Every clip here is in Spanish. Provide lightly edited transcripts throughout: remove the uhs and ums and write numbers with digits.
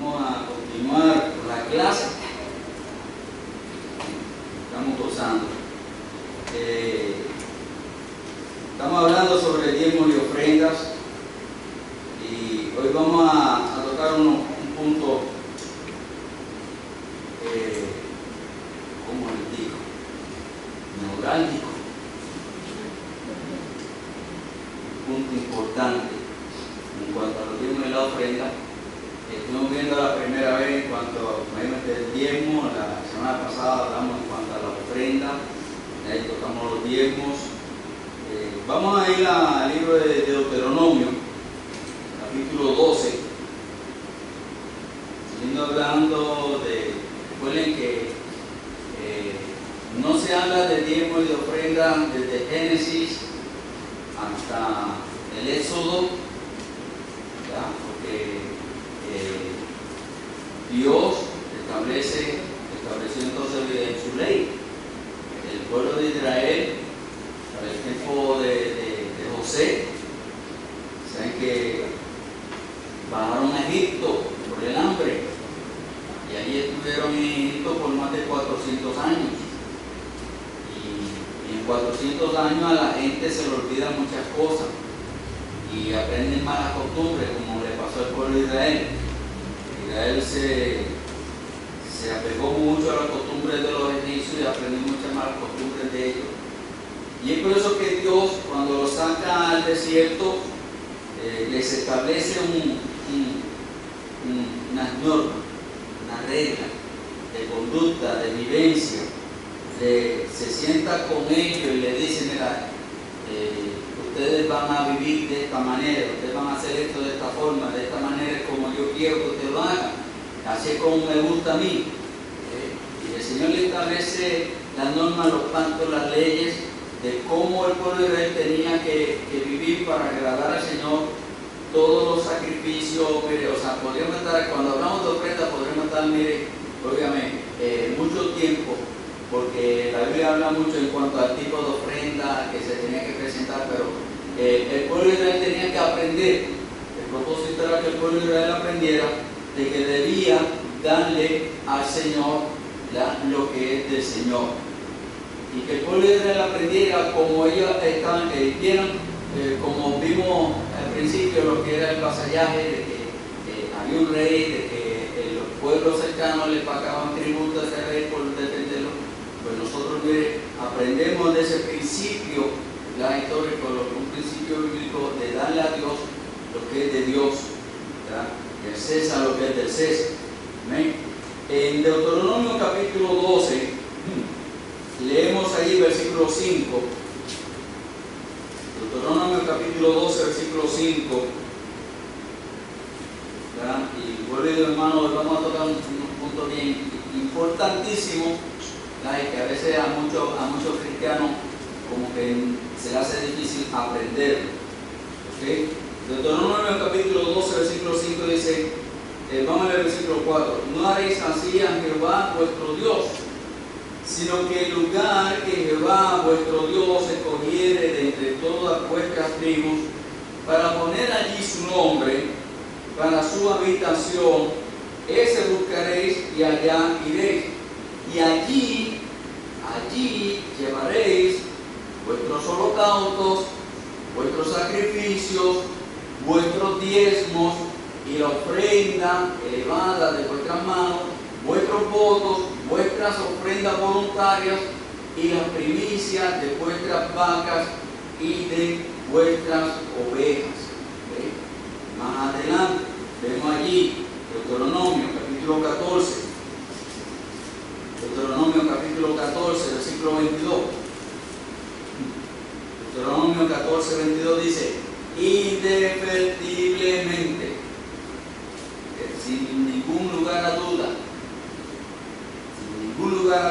Vamos a continuar con la clase. Estamos gozando. Estamos hablando sobre diezmos y ofrendas. Y hoy vamos a tocar un punto, ¿cómo les digo? Neurálgico. Un punto importante en cuanto a los diezmos y la ofrenda. Estuvimos viendo la primera vez en cuanto al diezmo. La semana pasada hablamos en cuanto a la ofrenda. Ahí tocamos los diezmos. Vamos a ir al libro de Deuteronomio, capítulo 12. Siguiendo hablando de, recuerden que no se habla de diezmo y de ofrenda desde Génesis hasta el Éxodo, ¿ya? Porque Dios estableció entonces en su ley el pueblo de Israel para el tiempo de José. Saben que bajaron a Egipto por el hambre y allí estuvieron en Egipto por más de 400 años. Y en 400 años a la gente se le olvidan muchas cosas y aprenden malas costumbres, como le pasó al pueblo de Israel. Israel se apegó mucho a las costumbres de los egipcios y aprendió muchas malas costumbres de ellos. Y es por eso que Dios, cuando los saca al desierto, les establece unas normas, una regla de conducta, de vivencia. Se sienta con ellos y les dice: mira, ustedes van a vivir de esta manera, ustedes van a hacer esto de esta forma, de esta manera es como yo quiero que ustedes lo hagan, así es como me gusta a mí. Y el Señor le establece las normas, los pactos, las leyes de cómo el pueblo de Israel tenía que vivir para agradar al Señor. Todos los sacrificios, mire, o sea, podríamos estar, cuando hablamos de ofrenda, podríamos estar, mire, obviamente, mucho tiempo, porque la Biblia habla mucho en cuanto al tipo de ofrenda que se tenía que presentar, pero el pueblo de Israel tenía que aprender. El propósito era que el pueblo de Israel aprendiera de que debía darle al Señor lo que es del Señor, y que el pueblo de Israel aprendiera como ellos estaban, vieran, como vimos al principio, lo que era el vasallaje, de que había un rey, de que los pueblos cercanos le pagaban tributo a ese rey por defenderlo. Pues nosotros, mire, aprendemos de ese principio, la historia, un principio bíblico de darle a Dios lo que es de Dios, ¿verdad? Y al César lo que es del César. ¿Amén? En Deuteronomio capítulo 12, leemos allí versículo 5. Deuteronomio capítulo 12, versículo 5. ¿Verdad? Y vuelvo, hermano, vamos a tocar un punto bien importantísimo, ¿verdad? Que a veces a muchos cristianos como que se les hace difícil aprenderlo. ¿Okay? Deuteronomio capítulo 12, versículo 5 dice, vamos a leer el versículo 4: no haréis así a Jehová vuestro Dios, sino que el lugar que Jehová vuestro Dios escogiere de entre todas vuestras tribus, para poner allí su nombre, para su habitación, ese buscaréis y allá iréis. Y allí llevaréis vuestros holocaustos, vuestros sacrificios, vuestros diezmos y la ofrenda elevada de vuestras manos, vuestros votos, vuestras ofrendas voluntarias y las primicias de vuestras vacas y de vuestras ovejas. ¿Okay? Más adelante vemos allí Deuteronomio capítulo 14, Deuteronomio capítulo 14, versículo 22. Deuteronomio 14, 22 dice: indefectiblemente, sin ningún lugar a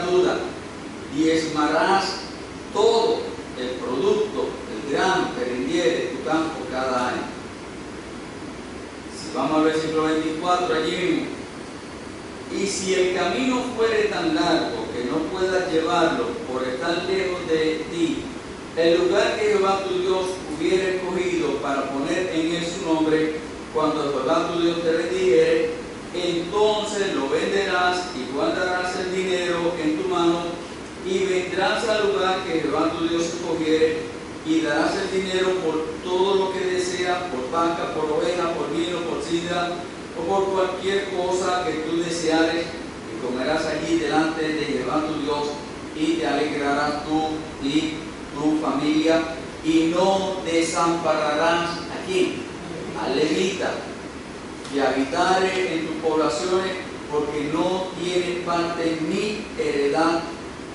duda, diezmarás todo el producto, el grano que rindiere de tu campo cada año. Si vamos al versículo 24, allí mismo: y si el camino fuere tan largo que no puedas llevarlo por estar lejos de ti, el lugar que Jehová tu Dios hubiera escogido para poner en él su nombre, cuando Jehová tu Dios te redijere, en tu Dios escogiere, y darás el dinero por todo lo que deseas, por vaca, por oveja, por vino, por sidra, o por cualquier cosa que tú deseares, y comerás allí delante de Jehová tu Dios, y te alegrarás tú y tu familia, y no desampararás ¿a quién? Al levita, que habitare en tus poblaciones, porque no tiene parte ni heredad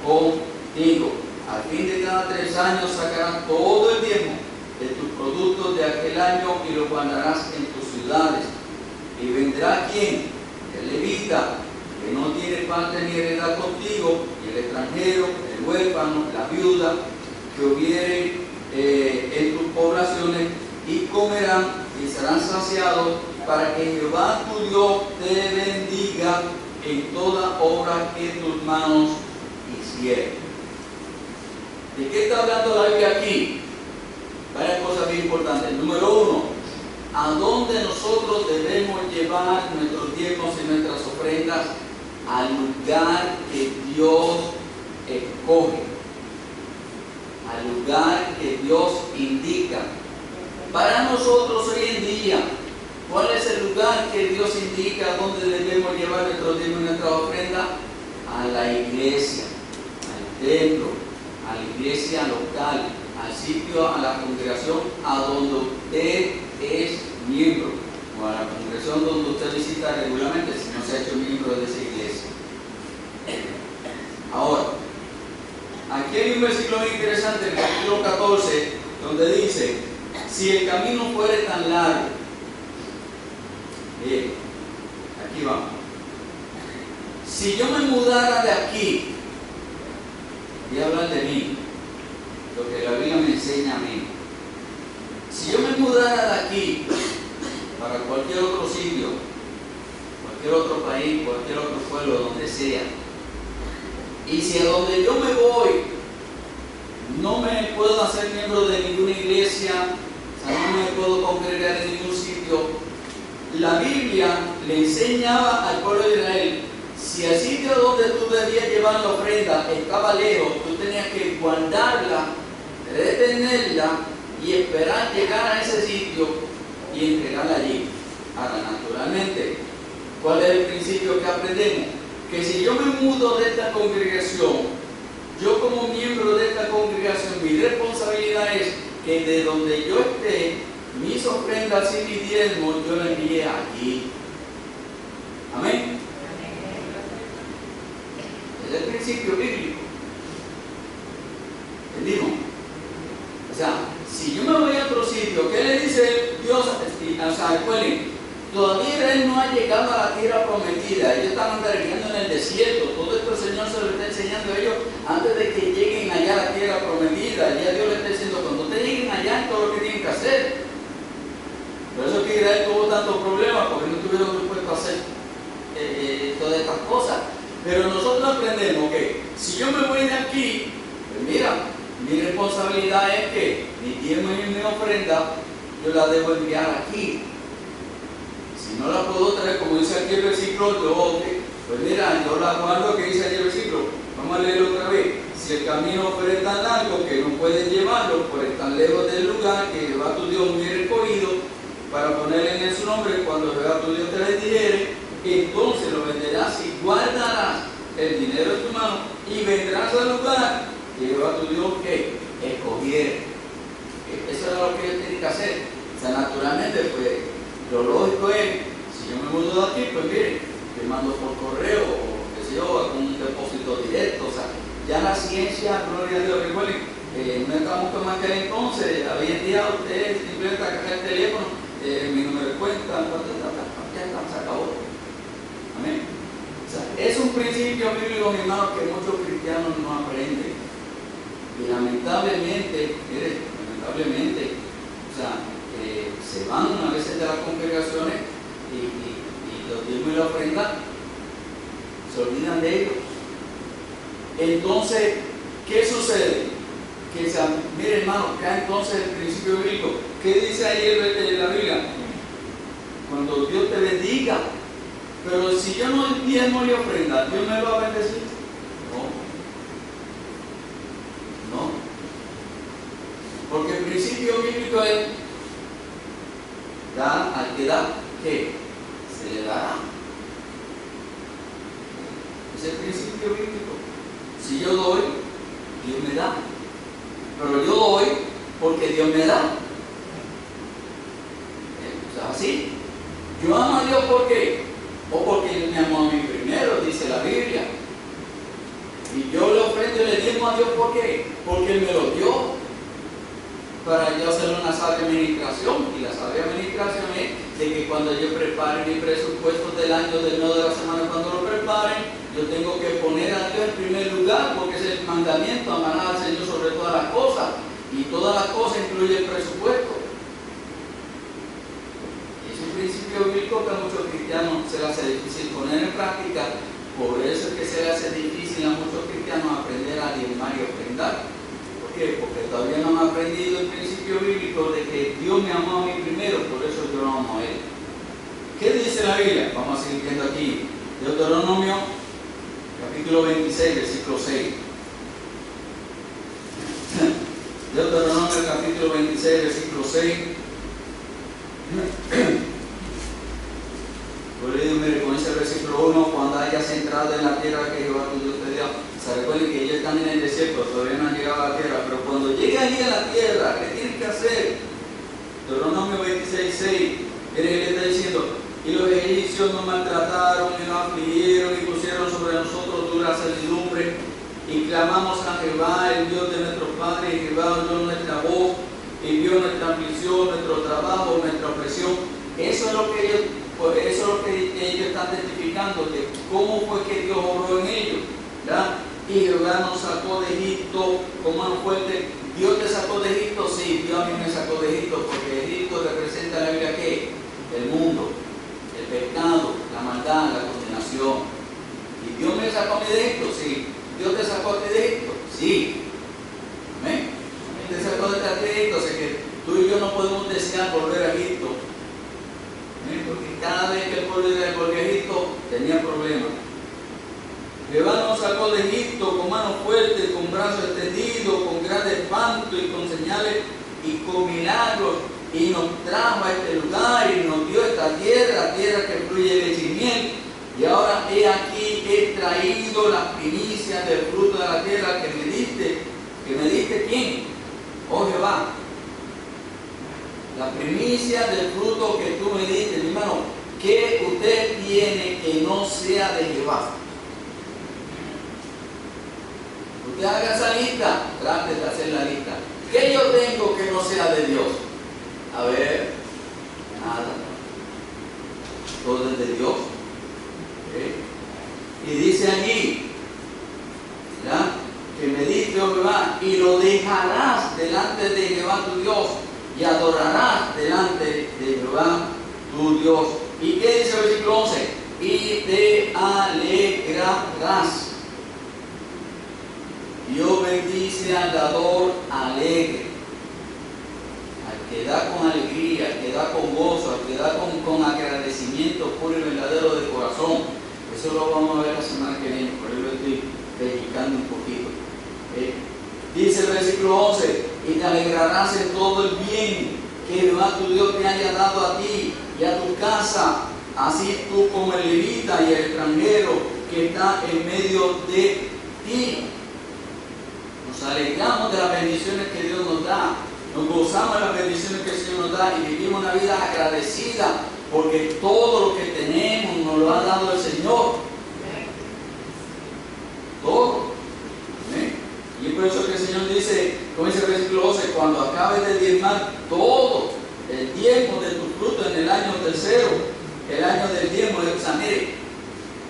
contigo. Al fin de cada 3 años sacarás todo el diezmo de tus productos de aquel año y lo guardarás en tus ciudades. Y vendrá ¿quién? El levita, que no tiene parte ni heredad contigo, y el extranjero, el huérfano, la viuda, que hubiere en tus poblaciones, y comerán y serán saciados, para que Jehová tu Dios te bendiga en toda obra que tus manos hicieren. ¿De qué está hablando la Biblia aquí? Varias cosas bien importantes. Número 1, ¿a dónde nosotros debemos llevar nuestros diezmos y nuestras ofrendas? Al lugar que Dios escoge, al lugar que Dios indica. Para nosotros hoy en día, ¿cuál es el lugar que Dios indica donde debemos llevar nuestros diezmos y nuestras ofrendas? A la iglesia, al templo, a la iglesia local, al sitio, a la congregación a donde usted es miembro, o a la congregación donde usted visita regularmente si no se ha hecho miembro de esa iglesia. Ahora, aquí hay un versículo muy interesante, el capítulo 14, donde dice: si el camino fuere tan largo, bien, aquí vamos. Si yo me mudara de aquí, voy a hablar de mí, lo que la Biblia me enseña a mí. Si yo me mudara de aquí para cualquier otro sitio, cualquier otro país, cualquier otro pueblo, donde sea, y si a donde yo me voy no me puedo hacer miembro de ninguna iglesia, o sea, no me puedo congregar en ningún sitio, la Biblia le enseñaba al pueblo de Israel: si el sitio donde tú debías llevar la ofrenda estaba lejos, tú tenías que guardarla, retenerla y esperar llegar a ese sitio y entregarla allí. Ahora, naturalmente, ¿cuál es el principio que aprendemos? Que si yo me mudo de esta congregación, yo como miembro de esta congregación, mi responsabilidad es que de donde yo esté, mis ofrendas y mis diezmos yo las envíe allí. Amén. Es el principio bíblico. ¿Entendimos? O sea, si yo me voy a otro sitio, ¿qué le dice Dios? O sea, recuerden, todavía Israel no ha llegado a la tierra prometida. Ellos están andando en el desierto. Todo esto el Señor se lo está enseñando a ellos antes de que lleguen allá a la tierra prometida. Ya Dios les está diciendo: cuando ustedes lleguen allá, todo lo que tienen que hacer. Por eso es que Israel tuvo tantos problemas, porque no tuvieron dispuesto a hacer todas estas cosas. Pero nosotros aprendemos que si yo me voy de aquí, pues mira, mi responsabilidad es que mi diezmo y mi ofrenda yo la debo enviar aquí. Si no la puedo traer, como dice aquí el versículo, pues mira, yo la guardo, que dice aquí el versículo. Vamos a leerlo otra vez. Si el camino fuere tan largo que no puedes llevarlo por estar lejos del lugar que Jehová tu Dios hubiera escogido para ponerle en su nombre, cuando Jehová tu Dios te le dijere, entonces lo venderás y guardarás el dinero en tu mano y vendrás al lugar que Jehová tu Dios que escogiere. Eso es lo que ellos tienen que hacer. O sea, naturalmente, pues lo lógico es, si yo me mudo de aquí, pues mire, te mando por correo o qué sé yo, con un depósito directo. O sea, ya la ciencia, gloria a Dios, recuerden, no estamos como aquel entonces. Hoy en día usted simplemente agarra el teléfono, mi número de cuenta, ya está, se acabó. Amén. O sea, es un principio bíblico, mi hermano, que muchos cristianos no aprenden. Y lamentablemente, mire, o sea, se van a veces de las congregaciones y los diezmos y la ofrenda se olvidan de ellos. Entonces, ¿qué sucede? Que mire, hermano, acá entonces el principio bíblico, ¿qué dice ahí en la Biblia? Cuando Dios te bendiga. Pero si yo no diezmo y ofrenda, ¿Dios me va a bendecir? No. principio bíblico es, da al que da, ¿qué? Se le dará. Es el principio bíblico. Si yo doy, Dios me da. Pero yo doy porque Dios me da. O sea, así. Yo amo a Dios ¿por qué? O porque Él me amó a mí primero, dice la Biblia. Y yo le ofrendo y le diezmo a Dios ¿por qué? Porque Él me lo dio para yo hacer una sabia administración. Y la sabia administración es de que cuando yo prepare mi presupuesto del año, del mes, de la semana, cuando lo preparen, yo tengo que poner a Dios en primer lugar, porque es el mandamiento, amar al Señor sobre todas las cosas. Y todas las cosas incluye el presupuesto. Es un principio bíblico que a muchos cristianos se les hace difícil poner en práctica. Por eso es que se les hace difícil a muchos cristianos aprender a diezmar y ofrendar. ¿Por qué? Porque todavía no han aprendido el principio bíblico de que Dios me amó a mí primero, por eso yo lo amo a Él. ¿Qué dice la Biblia? Vamos a seguir viendo aquí. Deuteronomio, capítulo 26, versículo 6. Deuteronomio, capítulo 26, versículo 6. Yo le digo, mire, con ese versículo 1, cuando hayas entrado en la tierra que Jehová tu Dios te dio, se recuerden que ellos están en el desierto, todavía no han llegado a la tierra, pero cuando llegue allí a la tierra, ¿qué tienen que hacer? Deuteronomio 26, 6, él le está diciendo, y los egipcios nos maltrataron y nos afligieron y pusieron sobre nosotros dura servidumbre, y clamamos a Jehová, el Dios de nuestros padres, y Jehová oyó nuestra voz, y vio nuestra aflicción, nuestro trabajo, nuestra opresión. Eso es lo que ellos están testificando, de cómo fue que Dios obró en ellos, ¿verdad? Y Jehová nos sacó de Egipto con mano fuerte. ¿Dios te sacó de Egipto? Sí, Dios a mí me sacó de Egipto, porque Egipto representa en la Biblia ¿qué? El mundo, el pecado, la maldad, la condenación. ¿Y Dios me sacó a mí de Egipto? Sí. ¿Dios te sacó a ti de Egipto? Sí. ¿Amén? Te sacó de Egipto, o sea que tú y yo no podemos desear volver a Egipto. Porque cada vez que el pueblo de Israel volvió a Egipto tenía problemas. Jehová nos sacó de Egipto con mano fuerte, con brazos extendidos, con gran espanto y con señales y con milagros, y nos trajo a este lugar y nos dio esta tierra, tierra que fluye leche y miel. Y ahora he aquí, he traído las primicias del fruto de la tierra que me diste. ¿Que me diste quién? Oh Jehová. La primicia del fruto que tú me diste, mi hermano, ¿qué usted tiene que no sea de Jehová? Usted haga esa lista, trate de hacer la lista. ¿Qué yo tengo que no sea de Dios? A ver, nada. Todo es de Dios. ¿Okay? Y dice allí, ¿ya? Que me diste, oh Jehová, y lo dejarás delante de Jehová tu Dios, y adorarás delante de Jehová tu Dios. ¿Y qué dice el versículo 11? Y te alegrarás. Dios bendice al dador alegre, al que da con alegría, al que da con gozo, al que da con agradecimiento puro y verdadero de corazón. Eso lo vamos a ver la semana que viene, por eso lo estoy dedicando un poquito. Dice el versículo 11, y te alegrarás en todo el bien que Jehová tu Dios te haya dado a ti y a tu casa, así tú como el levita y el extranjero que está en medio de ti. Nos alegramos de las bendiciones que Dios nos da, nos gozamos de las bendiciones que el Señor nos da y vivimos una vida agradecida porque todo lo que tenemos nos lo ha dado el Señor. Todo. Y es por eso que el Señor dice, como dice el versículo 12, cuando acabes de diezmar todo el diezmo de tu fruto en el año tercero, el año del diezmo, o sea, mire,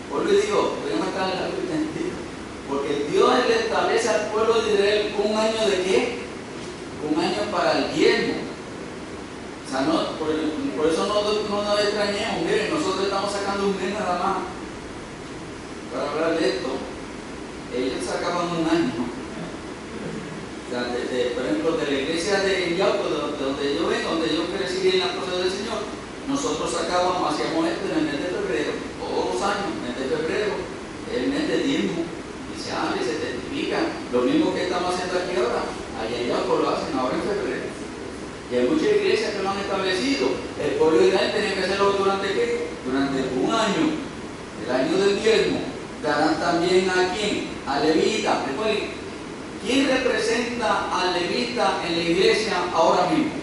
por lo que digo, voy a matar la luz, porque Dios le establece al pueblo de Israel un año de qué? Un año para el diezmo. O sea, no, por eso no nos extrañemos, miren, nosotros estamos sacando un mes nada más para hablar de esto. Ellos sacaban un año. O sea, por ejemplo, de la iglesia de Yauco, donde yo vengo, donde yo crecí en las cosas del Señor, nosotros sacábamos, hacíamos esto en el mes de febrero, todos los años, el mes de febrero, el mes de diezmo, y se habla y se testifica. Lo mismo que estamos haciendo aquí ahora, allá en Yauco lo hacen ahora en febrero. establecido. El pueblo de Israel tenía que hacerlo ¿durante qué? Durante un año, el año del diezmo. Darán también ¿a quién? A levita. Recuerden, ¿quién representa al levita en la iglesia ahora mismo?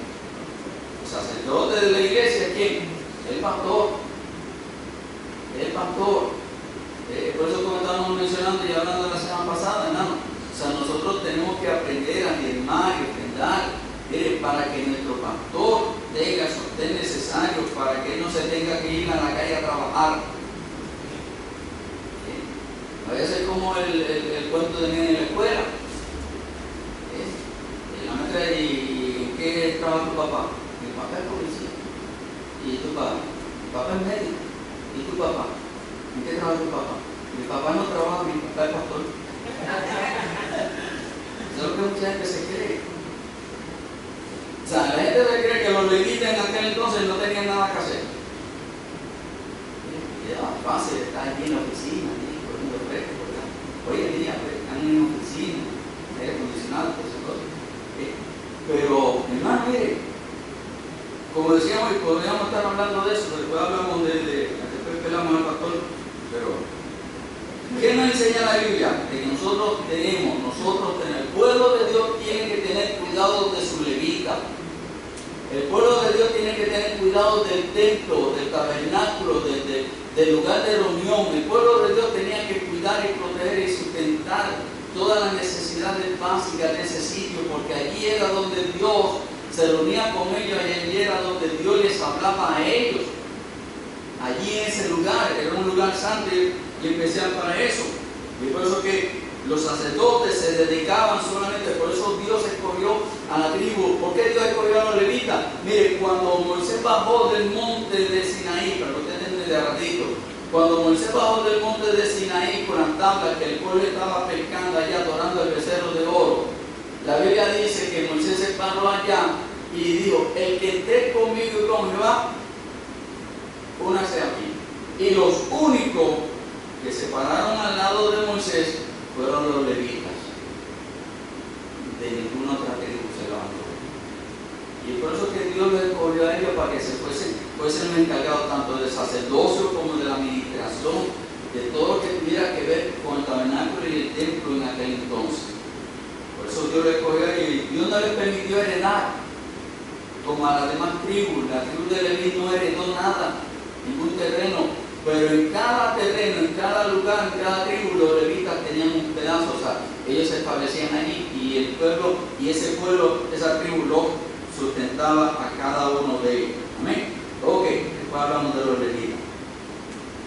El sacerdote de la iglesia, ¿quién? El pastor. El pastor. Por eso como estábamos mencionando y hablando la semana pasada, hermano. O sea, nosotros tenemos que aprender a diezmar y ofrendar, para que nuestro pastor tenga el sostén necesario, para que él no se tenga que ir a la calle a trabajar. Vaya a ser como el cuento de niño en la escuela. La maestra, ¿y en qué trabaja tu papá? Mi papá es policía. ¿Y tu papá? Mi papá es médico. ¿Y tu papá? ¿En qué trabaja tu papá? Mi papá no trabaja, mi papá es pastor. Eso es lo que mucha gente se cree. O sea, la gente se cree que los levitas en aquel entonces no tenían nada que hacer. Era fácil estar aquí en la oficina, poniendo fresco, ¿verdad? Hoy en día están en la oficina, aire acondicionado, todas esas cosas. Pero, hermano, mire, como decíamos, y podríamos estar hablando de eso, después hablamos después pelamos al pastor, pero ¿qué nos enseña la Biblia? Que nosotros tenemos, el pueblo de Dios tiene que tener cuidado de su levita. El pueblo de Dios tiene que tener cuidado del templo, del tabernáculo, del lugar de reunión. El pueblo de Dios tenía que cuidar y proteger y sustentar todas las necesidades básicas de ese sitio, porque allí era donde Dios se reunía con ellos, y allí era donde Dios les hablaba a ellos. Allí en ese lugar, era un lugar santo y especial para eso. Y por eso que los sacerdotes se dedicaban solamente, por eso Dios escogió a la tribu. ¿Por qué Dios escogió a los levitas? Mire, cuando Moisés bajó del monte de Sinaí, para que ustedes entiendan de ratito, cuando Moisés bajó del monte de Sinaí con las tablas que el pueblo estaba pescando allá, adorando el becerro de oro, la Biblia dice que Moisés se paró allá y dijo: el que esté conmigo y con Jehová, únase a mí. Y los únicos que se pararon al lado de Moisés fueron los levitas. De ninguna otra tribu se levantó. Y por eso que Dios les escogió a ellos para que fuesen encargados tanto del sacerdocio como de la administración, de todo lo que tuviera que ver con el tabernáculo y el templo en aquel entonces. Por eso Dios les escogió a ellos, y Dios no les permitió heredar como a las demás tribus. La tribu de Leví no heredó nada, ningún terreno. Pero en cada terreno, en cada lugar, en cada tribu, los levitas tenían un pedazo. O sea, ellos se establecían allí, y el pueblo, y ese pueblo, esa tribu lo sustentaba a cada uno de ellos. Amén. Ok, después hablamos de los levitas.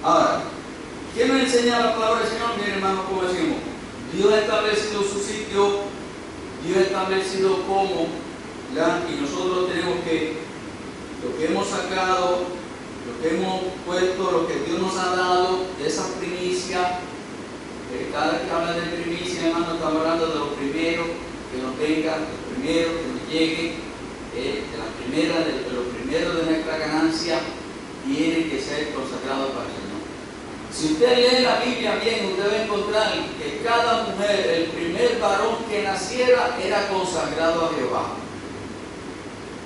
Ahora, ¿qué nos enseña la palabra del Señor? Miren, hermano, como decimos, Dios ha establecido su sitio, Dios ha establecido cómo, ¿ya? Y nosotros tenemos que, lo que hemos sacado, lo que hemos puesto, lo que Dios nos ha dado, de esas primicias, cada vez que habla de primicia, hermano, estamos hablando de lo primero que nos venga, de lo primero que nos llegue, de lo primero de nuestra ganancia, tiene que ser consagrado para el Señor. Si usted lee la Biblia bien, usted va a encontrar que cada mujer, el primer varón que naciera, era consagrado a Jehová.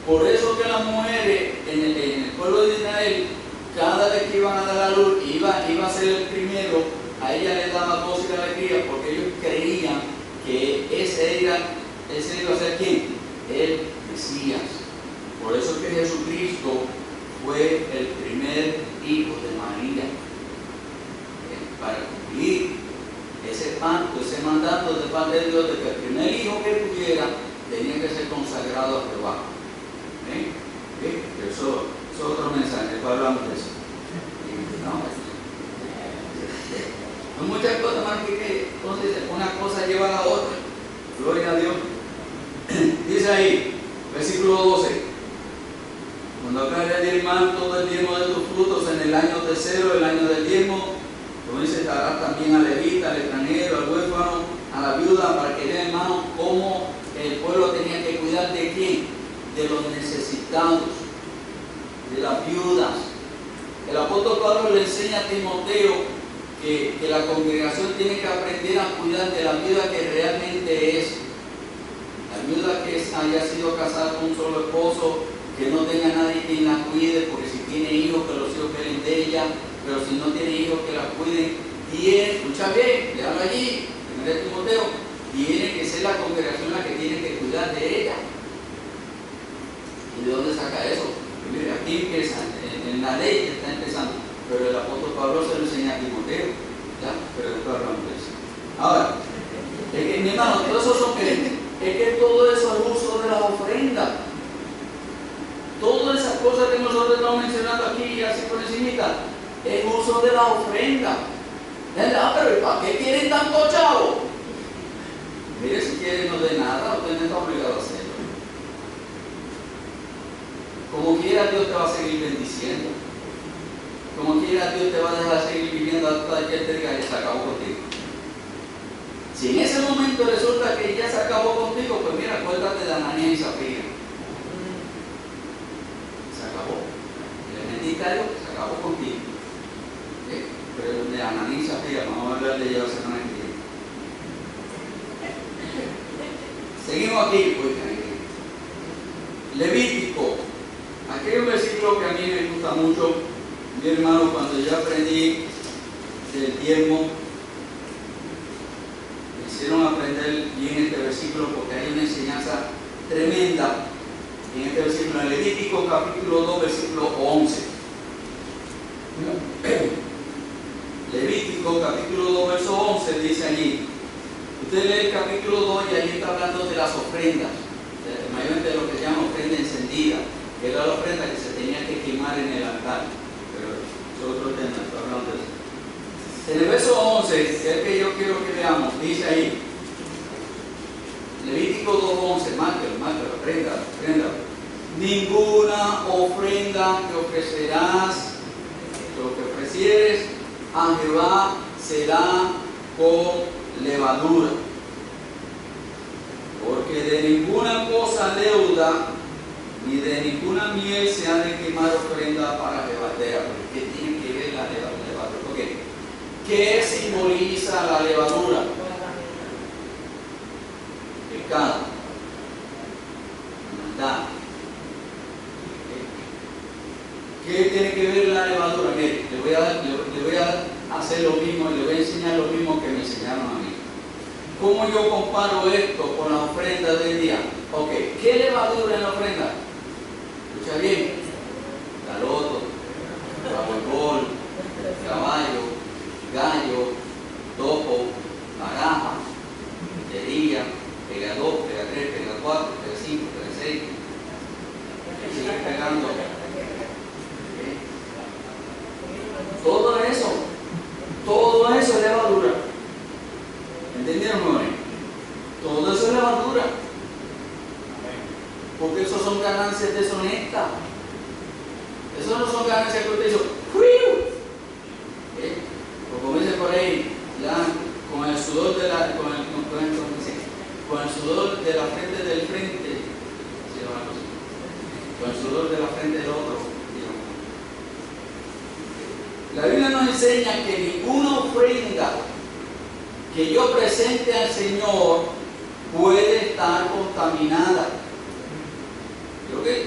Por eso que las mujeres en el pueblo de Israel, cada vez que iban a dar a luz, iba a ser el primero, a ella le daba gozo y alegría, porque ellos creían que ese iba a ser ¿quién? El Mesías. Por eso que Jesucristo fue el primer hijo de María, para cumplir ese pacto, ese mandato de parte de Dios, de que el primer hijo que tuviera tenía que ser consagrado a Jehová. Eso es otro mensaje, después hablamos de eso. Hay muchas cosas más que entonces una cosa lleva a la otra. Gloria a Dios. Dice ahí, versículo 12: cuando acabe de diezmar todo el diezmo de tus frutos en el año tercero, el año del diezmo, entonces darás también al levita, al extranjero, al huérfano, a la viuda, para que vean, hermano, cómo el pueblo tenía que cuidar de quién, de los necesitados, de las viudas. El apóstol Pablo le enseña a Timoteo que la congregación tiene que aprender a cuidar de la viuda que realmente es. La viuda que haya sido casada con un solo esposo, que no tenga nadie quien la cuide, porque si tiene hijos, que los hijos queden de ella, pero si no tiene hijos, que la cuiden. Escucha bien, léalo allí, 1 Timoteo, tiene que ser la congregación la que tiene que cuidar de ella. ¿Y de dónde saca eso? Pues mire, aquí empieza, en la ley está empezando, pero el apóstol Pablo se lo enseña a Timoteo, ¿ya? Pero después hablamos de eso. Ahora, es que, mi hermano, todos esos son creyentes, es que todo eso es uso de las ofrendas. Todas esas cosas que nosotros estamos mencionando aquí, así por encimita, es uso de la ofrenda. Pero ¿para qué quieren tanto chavo? Mire, si quieren no de nada, usted no está obligado a hacerlo. Como quiera, Dios te va a seguir bendiciendo. Como quiera, Dios te va a dejar seguir viviendo hasta que Él te diga, ya se acabó contigo. Si en ese momento resulta que ya se acabó contigo, pues mira, acuérdate de Ananías y Zafira. Se acabó. Le mentiste a Dios, se acabó contigo. Pero de Ananías y Zafira, vamos a hablar de ellos la semana que viene. Seguimos aquí, pues. Levítico. Aquí hay un versículo que a mí me gusta mucho, mi hermano, cuando yo aprendí del diezmo, me hicieron aprender bien este versículo porque hay una enseñanza tremenda en este versículo, en Levítico capítulo 2, versículo 11. Levítico capítulo 2, verso 11 dice allí, usted lee el capítulo 2 y allí está hablando de las ofrendas, mayormente de lo que se llama ofrenda encendida, que era la ofrenda que se tenía que quemar en el altar, pero es otro tema, estoy hablando de eso. En el verso 11, que es el que yo quiero que veamos, dice ahí, Levítico 2:11, márquelo, prenda. Ninguna ofrenda que ofrecerás, lo que ofrecieres a Jehová será con levadura, porque de ninguna cosa leuda ni de ninguna miel se ha de quemar ofrenda para Jehová. ¿Qué tiene que ver la levadura? Okay. ¿Qué simboliza la levadura? Pecado, maldad. ¿Qué tiene que ver la levadura? Mire, le voy a hacer lo mismo y le voy a enseñar lo mismo que me enseñaron a mí. ¿Cómo yo comparo esto con la ofrenda del día? Ok, ¿qué levadura en la ofrenda? Escucha bien, galoto, guabol, caballo, gallo, topo, baraja, cerilla, pega 2, pega 3, pega 4, pega 5, pega 6. Sigue pegando. Todo eso es levadura. ¿Entendieron, jóvenes? Todo eso es levadura. Porque eso son ganancias deshonestas. Eso no son ganancias que usted hizo. Como dice por ahí, ya, con el sudor de la, con el sudor de la frente del frente, con el sudor de la frente del otro. La Biblia nos enseña que ninguna ofrenda que yo presente al Señor puede estar contaminada.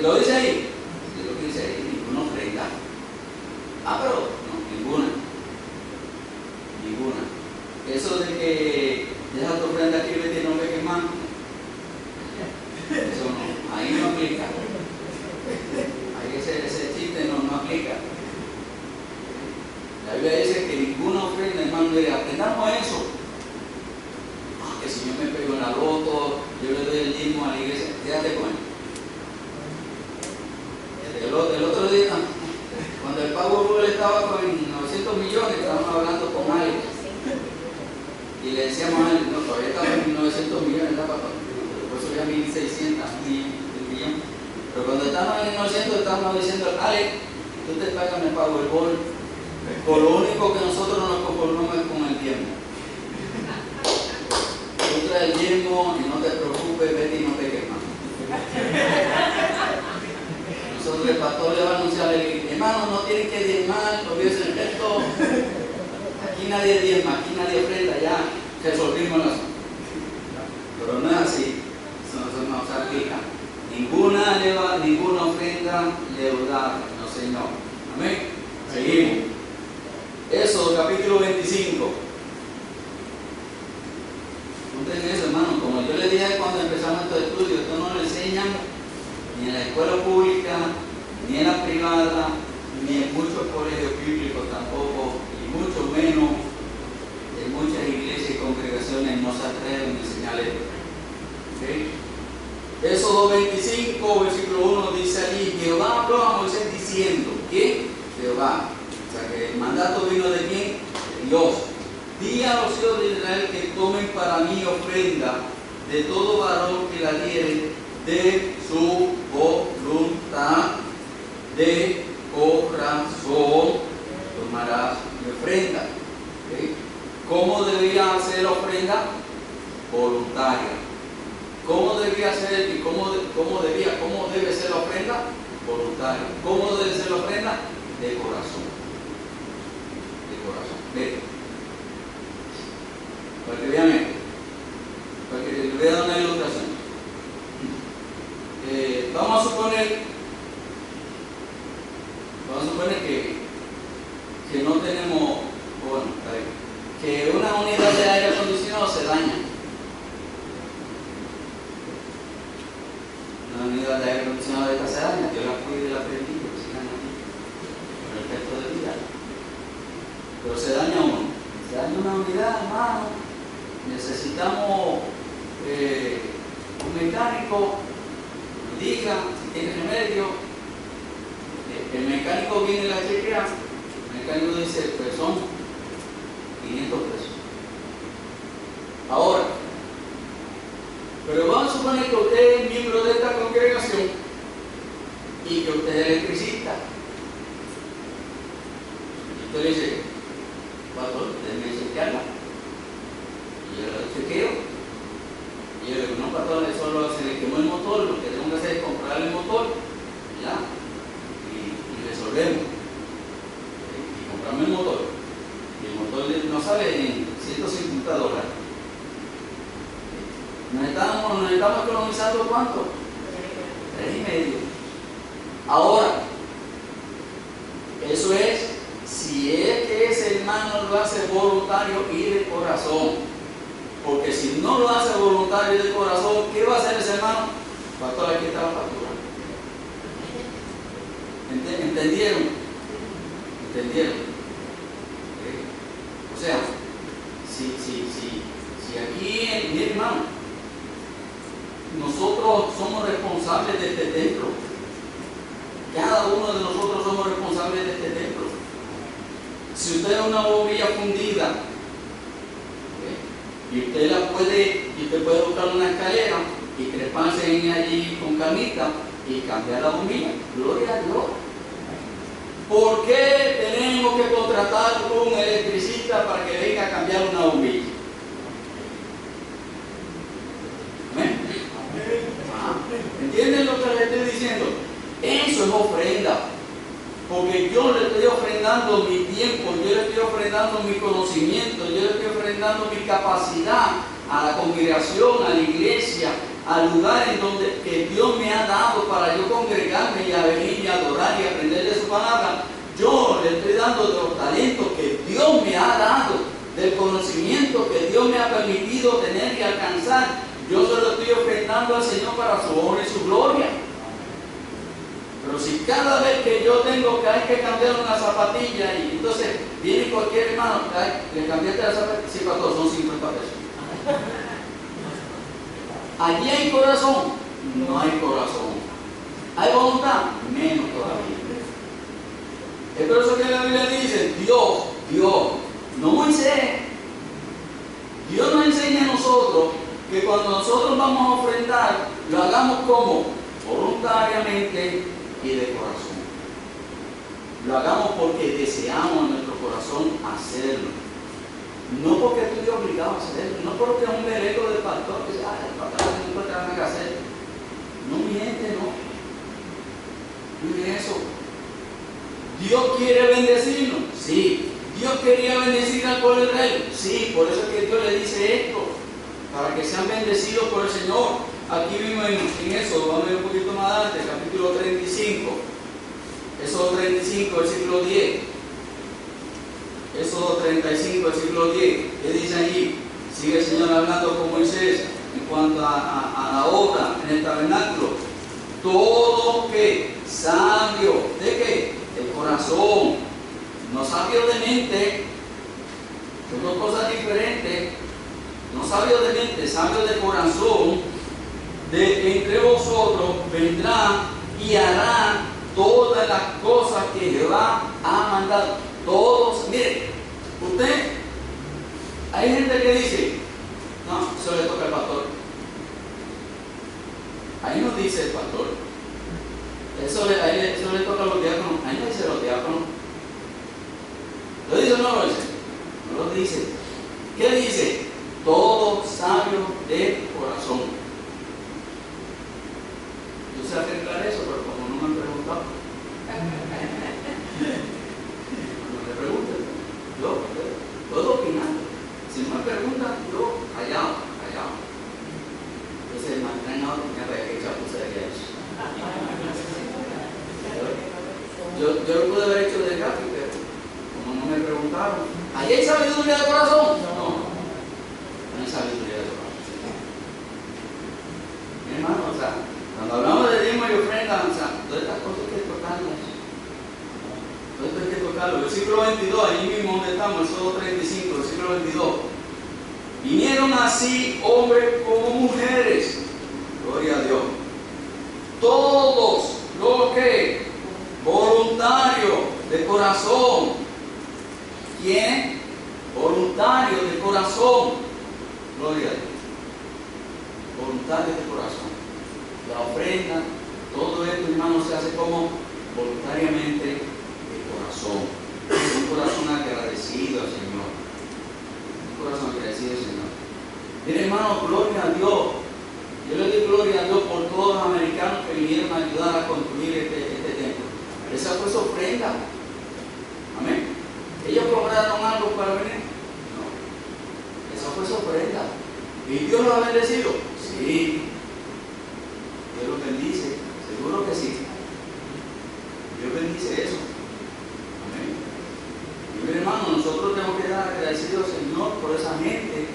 ¿Lo dice ahí? Sí, lo que dice ahí, ninguna ofrenda. Pero no, ninguna. Eso de que deja tu ofrenda aquí y no me queman, eso no, ahí no aplica. Ahí ese chiste no aplica. La Biblia dice que ninguna ofrenda, hermano, aprendamos eso. Que si yo me pego en la loto, yo le doy el diezmo a la iglesia, quédate con él. El otro día, cuando el Powerball estaba con 900 millones, estábamos hablando con alguien. Y le decíamos a él, no, todavía estamos en 900 millones, por eso ya 1.600 millones. Pero cuando estábamos en 900, estábamos diciendo, Alex, tú te pagas el Powerball. Por lo único que nosotros nos conformamos es con el diezmo. Tú traes el diezmo y no te preocupes, vete y no te quemas. Nosotros el pastor le va a anunciar, hermano, no tienen que diezmar, lo vio en esto. Aquí nadie diezma, aquí nadie ofrenda, ya resolvimos las. Pero no es así, eso no se aplica. Ninguna ofrenda hagan leudar, no Señor. Amén. Seguimos. Éxodo capítulo 25. Noten eso, hermano. Como yo le dije cuando empezamos estos estudios, esto no lo enseñan ni en la escuela pública, ni en la privada, ni en muchos colegios bíblicos tampoco, y mucho menos en muchas iglesias y congregaciones no se atreven a enseñar esto. ¿Okay? Éxodo 25, versículo 1 dice allí: Jehová habló a Moisés diciendo, ¿quién? Jehová. O sea que el mandato vino de quién? De Dios. Di a los hijos de Israel que tomen para mí ofrenda de todo varón que la diere de su voluntad, de corazón, tomarás mi ofrenda. ¿Okay? ¿Cómo debía ser la ofrenda? Voluntaria. ¿Cómo debía ser y cómo debe ser la ofrenda? Voluntaria. ¿Cómo debe ser la ofrenda? De corazón. De corazón. Ve. Para que vean esto. Para que les voy a dar una ilustración. Vamos a suponer que no tenemos, bueno, está bien, que una unidad de aire acondicionado se daña. Una unidad de aire acondicionado de esta se daña, yo la cuido y la prendí, que sigan aquí, con el resto de vida. Pero se daña uno. Se daña una unidad, hermano. Necesitamos un mecánico, diga si tiene remedio. El mecánico viene y la chequea. El mecánico dice, pues son 500 pesos. Ahora, pero vamos a suponer que usted es miembro de esta congregación y que usted es electricista. Y usted le dice, pastor, déjeme chequearla. Y yo lo chequeo. Y yo le digo, no, pastor, eso se le quemó el motor, lo que tengo que hacer es comprar el motor, ya, y resolvemos. Y compramos el motor. Y el motor nos sale en $150. Nos estamos economizando ¿cuánto? 3,5. Ahora, eso es si es que ese hermano lo hace voluntario y de corazón. Porque si no lo hace voluntario y de corazón, ¿qué va a hacer ese hermano? Pastor, aquí está la factura. ¿Entendieron? ¿Entendieron? ¿Okay? O sea, si aquí, mi hermano, nosotros somos responsables de este templo. Cada uno de nosotros somos responsables de este templo. Si usted es una bombilla fundida, y usted puede buscar una escalera y treparse allí con camita y cambiar la bombilla. Gloria a Dios. ¿Por qué tenemos que contratar un electricista para que venga a cambiar una bombilla? ¿Amén? ¿Entienden lo que le estoy diciendo? Eso es ofrenda. Porque yo le estoy ofrendando mi tiempo, yo le estoy ofrendando mi conocimiento, yo le estoy ofrendando mi capacidad a la congregación, a la iglesia, al lugar en donde que Dios me ha dado para yo congregarme y a venir y adorar y aprender de su palabra. Yo le estoy dando de los talentos que Dios me ha dado, del conocimiento que Dios me ha permitido tener y alcanzar. Yo se lo estoy ofrendando al Señor para su honra y su gloria. Pero si cada vez que yo tengo que hay que cambiar una zapatilla y entonces viene cualquier hermano, le cambiaste la zapatilla, sí, pastor, son 50 pesos. Allí hay corazón, no hay corazón. ¿Hay voluntad? Menos todavía. Es por eso que la Biblia dice, Dios, no Moisés. Dios nos enseña a nosotros que cuando nosotros vamos a ofrendar, lo hagamos como voluntariamente y de corazón. Lo hagamos porque deseamos en nuestro corazón hacerlo. No porque estoy obligado a hacerlo, no porque es un derecho del pastor que dice, el pastor no encuentra nada que hacer. No miente, no. Mire eso. Dios quiere bendecirnos, sí. Dios quería bendecir al pueblo de Israel, sí. Por eso es que Dios le dice esto, para que sean bendecidos por el Señor. aquí mismo en eso, vamos a ir un poquito más adelante, capítulo 35, Éxodo 35, versículo 10. Éxodo 35, versículo 10. ¿Qué dice allí? Sigue el Señor hablando con Moisés en cuanto a la obra en el tabernáculo. Todo que sabio, ¿de qué? De corazón, no sabio de mente, son dos cosas diferentes. No sabio de mente, sabio de corazón, de entre vosotros vendrá y hará todas las cosas que Jehová ha mandado. Todos, mire, usted, hay gente que dice, no, eso le toca al pastor. Ahí no dice el pastor. Eso le toca a los diáconos. Ahí no dice los diáconos. ¿Lo dice o no lo dice? No lo dice. ¿Qué dice? Todo sabio de corazón. Yo sé arreglar eso, pero como no me han preguntado. No me pregunten. Yo puedo opinar. Si no me preguntan, yo callado. Entonces me han entrenado que me chapuza de eso. Yo lo pude haber hecho de gato, pero como no me preguntaron, ¿ahí hay sabiduría de corazón? No hay sabiduría de corazón. Mi hermano, o sea, cuando hablamos de diezmo y ofrenda, o sea, todas estas cosas hay que tocarlas. Todo esto hay que tocarlo. Versículo 22, allí mismo donde estamos, Éxodo 35, versículo 22. Vinieron así hombres como mujeres, gloria a Dios, todos los que voluntarios de corazón. ¿Quién? Voluntarios de corazón, gloria a Dios, voluntarios de corazón. La ofrenda, todo esto, hermano, se hace como voluntariamente de corazón. Un corazón agradecido al Señor. Corazón agradecido, Señor. Mire, hermano, gloria a Dios. Yo le doy gloria a Dios por todos los americanos que vinieron a ayudar a construir este templo. Esa fue su ofrenda. Amén. ¿Ellos cobraron algo para venir? No. Esa fue su ofrenda. ¿Y Dios los ha bendecido? Sí. Dios los bendice. Seguro que sí. Dios bendice eso. Y mi hermano, nosotros tenemos que dar agradecidos al Señor por esa gente,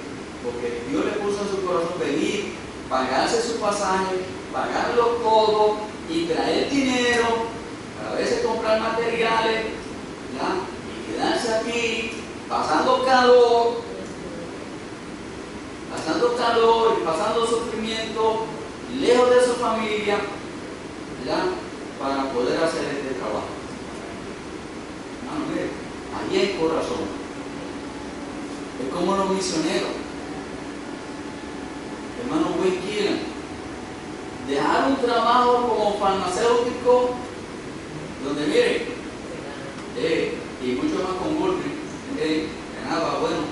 porque Dios le puso en su corazón venir, pagarse su pasaje, pagarlo todo y traer dinero, a veces comprar materiales, ¿ya? Y quedarse aquí, pasando calor y pasando sufrimiento, lejos de su familia, ¿ya? Para poder hacer este trabajo. Hermano, mire, allí hay corazón. Es como los misioneros. Hermano Wayne Keelan, dejar un trabajo como farmacéutico, donde mire, y mucho más con Goldring, ganaba bueno.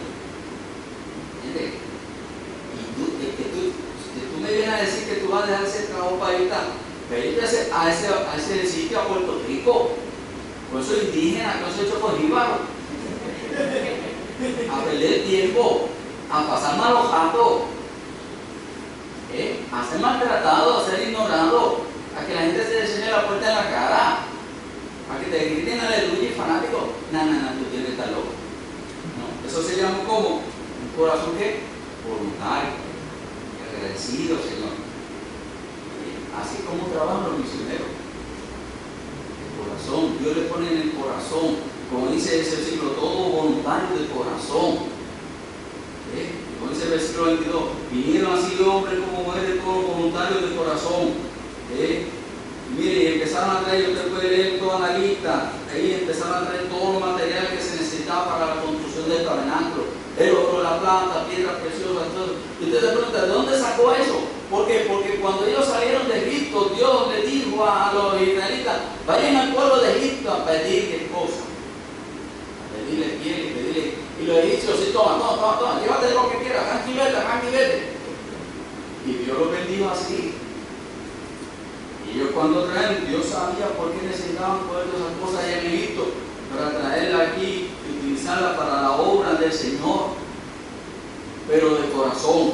Y tú me vienes a decir que tú vas a dejar ese trabajo para irte a ese sitio, a Puerto Rico. Por eso indígena, por eso hecho con jíbaro. A perder tiempo, a pasar malos ratos, a ser maltratado, a ser ignorado, a que la gente se enseñe la puerta en la cara, a que te griten aleluya y fanático. No, tú tienes que estar loco. No, eso se llama como un corazón que voluntario, agradecido, Señor. Así como trabajan los misioneros. Corazón, Dios le pone en el corazón, como dice ese versículo, todo voluntario de corazón. Como dice el versículo 22, vinieron así hombres como mujeres, todos voluntarios de corazón. Mire, y empezaron a traer, usted puede leer toda la lista, ahí empezaron a traer todo el material que se necesitaba para la construcción del tabernáculo, el oro, la plata, piedras preciosas, todo. Y usted se pregunta, ¿de dónde sacó eso? ¿Por qué? Porque cuando ellos salieron de Egipto, Dios le dijo a los israelitas, vayan al pueblo de Egipto a pedirle cosas, a pedirle piel y pedirle. Y los egipcios, sí, toma, llévate lo que quieras, aquí vete. Y Dios los bendijo así. Y ellos cuando traen, Dios sabía por qué necesitaban poner esas cosas allá en Egipto, para traerla aquí y utilizarla para la obra del Señor, pero de corazón,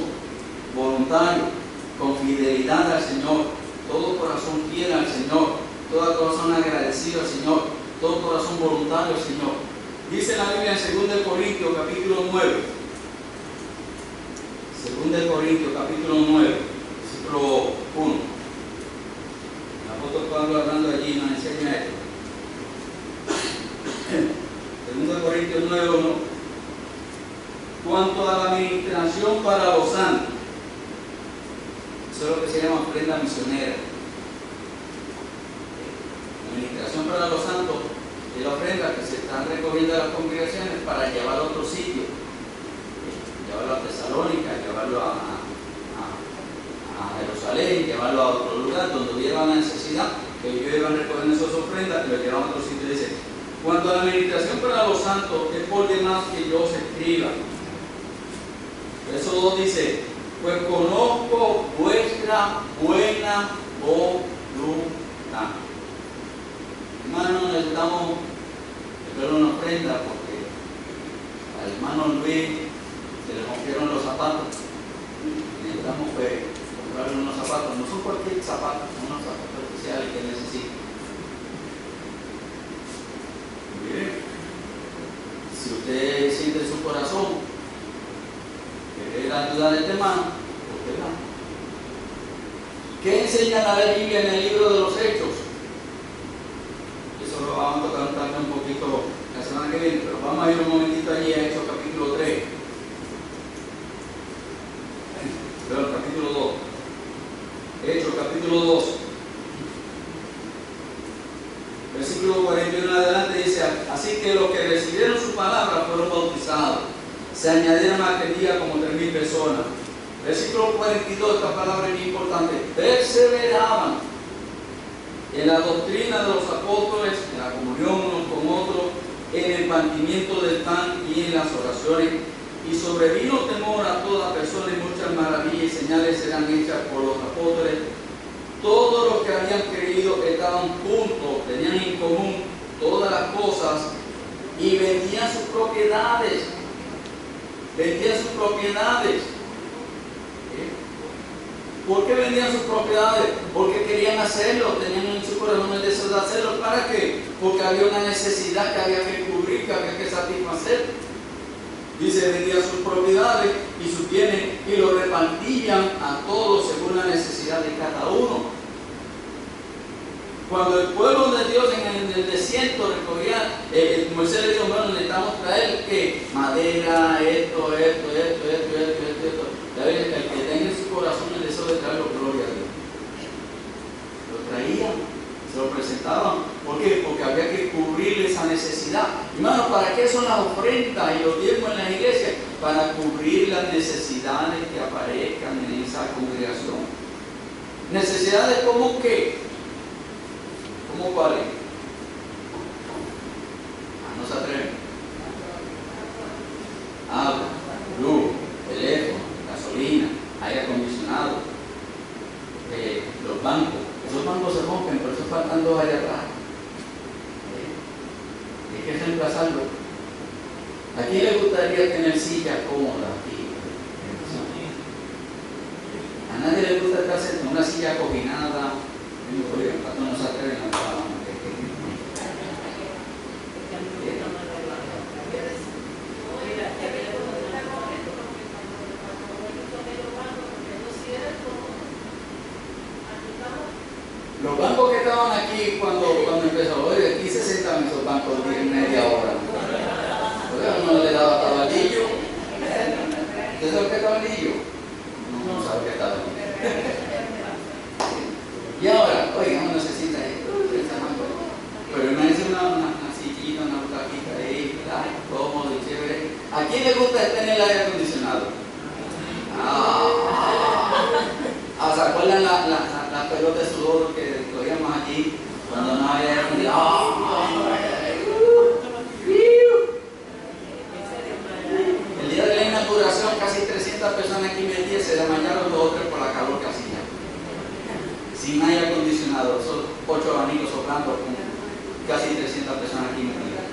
voluntario. con fidelidad al Señor, todo corazón fiel al Señor, todo corazón agradecido al Señor, todo corazón voluntario al Señor. Dice la Biblia en 2 Corintios capítulo 9, 2 Corintios capítulo 9, versículo 1. El apóstol Pablo hablando allí nos enseña esto. 2 Corintios 9, 1. Cuanto a la administración para los santos, eso es lo que se llama ofrenda misionera. La administración para los santos es la ofrenda que se están recogiendo de las congregaciones para llevarlo a otro sitio, llevarlo a Tesalónica, llevarlo a Jerusalén, llevarlo a otro lugar donde hubiera una necesidad, que ellos iban recogiendo esas ofrendas y lo llevaban a otro sitio. Dice: cuanto a la administración para los santos, es por demás que yo os escriba. Verso 2 dice: pues conozco vuestra buena voluntad. Hermanos, necesitamos hacer una ofrenda porque al hermano Luis se le rompieron los zapatos. Necesitamos comprarle unos zapatos, no son cualquier zapato, son unos zapatos especiales que necesita. Mire, si usted siente en su corazón querer ayudar a este hermano, usted va. ¿Qué enseña la Biblia en el libro de los Hechos? Eso lo vamos a tocar también un poquito la semana que viene, pero vamos a ir un momentito allí a Hechos capítulo 3. Perdón, capítulo 2. Hechos capítulo 2. Versículo 41 en adelante dice: así que los que recibieron su palabra fueron bautizados. Se añadieron aquel día como 3,000 personas. Versículo 42, esta palabra es muy importante. Perseveraban en la doctrina de los apóstoles, en la comunión unos con otros, en el partimiento del pan y en las oraciones. Y sobrevino temor a toda persona, y muchas maravillas y señales eran hechas por los apóstoles. Todos los que habían creído estaban juntos, tenían en común todas las cosas y vendían sus propiedades. Vendían sus propiedades. ¿Por qué vendían sus propiedades? Porque querían hacerlo, tenían en su corazón el deseo de hacerlo. ¿Para qué? Porque había una necesidad que había que cubrir, que había que satisfacer. Dice: vendían sus propiedades y sus bienes y lo repartían a todos según la necesidad de cada uno. Cuando el pueblo de Dios en el desierto recogía, Moisés le dijo: bueno, necesitamos traer ¿qué? Madera, esto. Ya ven, el que tenga en su corazón el deseo de traerlo, gloria a Dios. Lo traían, se lo presentaban. ¿Por qué? Porque había que cubrir esa necesidad. Hermanos, ¿para qué son las ofrendas y los diezmos en la iglesia? Para cubrir las necesidades que aparezcan en esa congregación. ¿Necesidades como qué? ¿Cómo cuáles? No se atreven. Agua, luz, teléfono, gasolina, aire acondicionado, los bancos. Esos bancos se rompen, por eso faltan dos allá atrás. Hay que reemplazarlo. ¿A quién le gustaría tener silla cómoda aquí? A nadie le gusta estarse en una silla acoginada. No se atreven a trabajar. Los bancos que estaban aquí cuando empezó, oye, aquí se sentan esos bancos de media hora. Uno le daba tabardillo. ¿Usted sabe qué es tabardillo? No sabe qué es tabardillo. Y ahora, oiga, uno se sienta ahí, pero imagínense una sillita, una butaquita ahí, cómodo y chévere. ¿A quién le gusta tener el aire acondicionado? ¿Se acuerdan la pelota de sudor que cogíamos allí cuando no había aire acondicionado? El día de la inauguración, casi 300 personas aquí metidas, se desmayaron 2 o 3 por la calor que hacía. Sin aire acondicionado, esos 8 abanicos soplando con casi 300 personas aquí metidas.